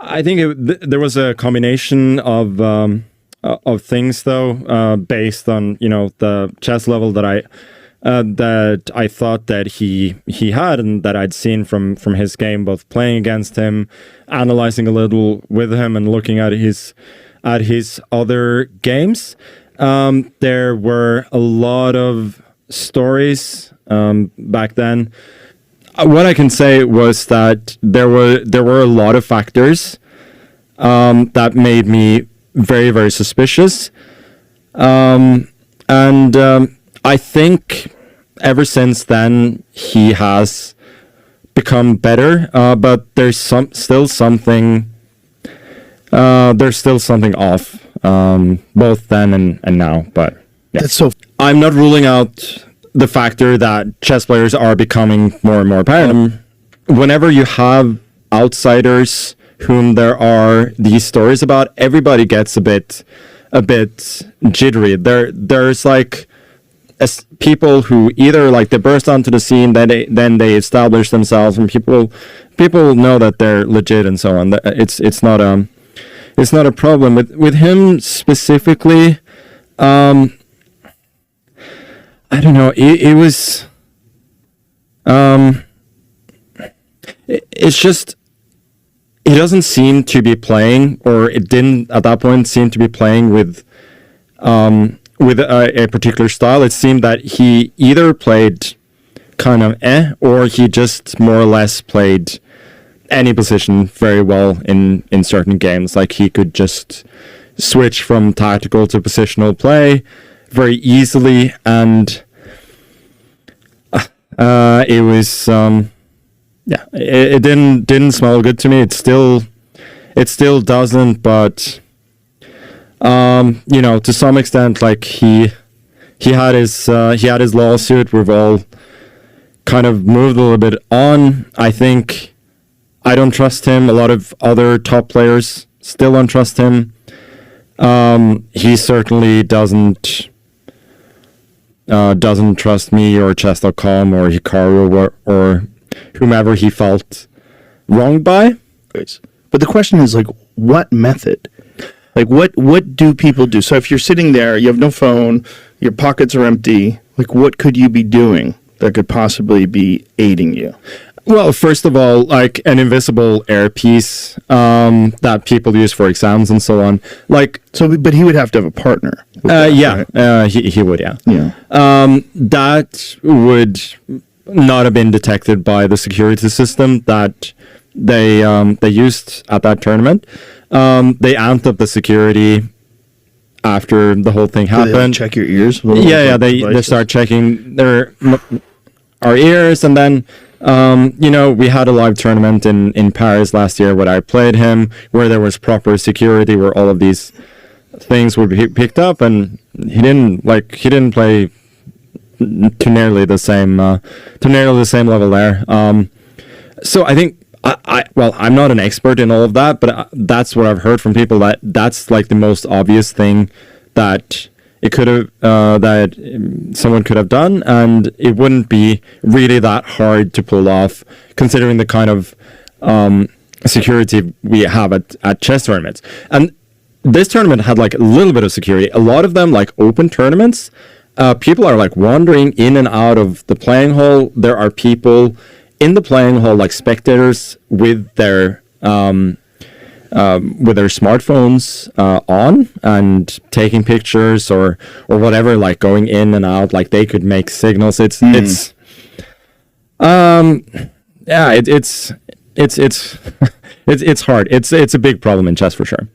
I think there was a combination of things, though, based on the chess level that I thought that he had and that I'd seen from his game, both playing against him, analyzing a little with him, and looking at his other games. There were a lot of stories back then. What I can say was that there were a lot of factors that made me very, very suspicious. And I think ever since then he has become better, but there's still something off, both then and now. But yeah. That's so. I'm not ruling out the factor that chess players are becoming more and more paranoid. Whenever you have outsiders whom there are these stories about, everybody gets a bit jittery. There's like people who either like they burst onto the scene, then they establish themselves, and people know that they're legit and so on. It's not a problem with him specifically. I don't know. It was. It's just. He doesn't seem to be playing, or it didn't at that point seem to be playing with a particular style. It seemed that he either played kind of or he just more or less played any position very well in certain games. Like he could just switch from tactical to positional play very easily, and it was it didn't smell good to me. It still doesn't, but to some extent, like he had his lawsuit. We've all kind of moved a little bit on. I think I don't trust him. A lot of other top players still don't trust him. He certainly doesn't trust me or chess.com or Hikaru or whomever he felt wronged by. But the question is, like, what method? Like, what do people do? So if you're sitting there, you have no phone, your pockets are empty, like, what could you be doing that could possibly be aiding you? Well, first of all, like an invisible earpiece that people use for exams and so on. Like, so, but he would have to have a partner. Yeah, right? He would, yeah. Yeah. That would not have been detected by the security system that they used at that tournament. They amped up the security after the whole thing happened. They check your ears? Yeah, they start checking our ears, and then we had a live tournament in Paris last year where I played him, where there was proper security, where all of these things would be picked up, and he didn't play to nearly the same level there. So I think I'm not an expert in all of that, but that's what I've heard from people, that's like the most obvious thing that it could have that someone could have done, and it wouldn't be really that hard to pull off, considering the kind of security we have at chess tournaments. And this tournament had like a little bit of security. A lot of them, like open tournaments, people are like wandering in and out of the playing hall. There are people in the playing hall, like spectators with their smartphones on and taking pictures or whatever, like going in and out, like they could make signals. It's hard. It's a big problem in chess for sure.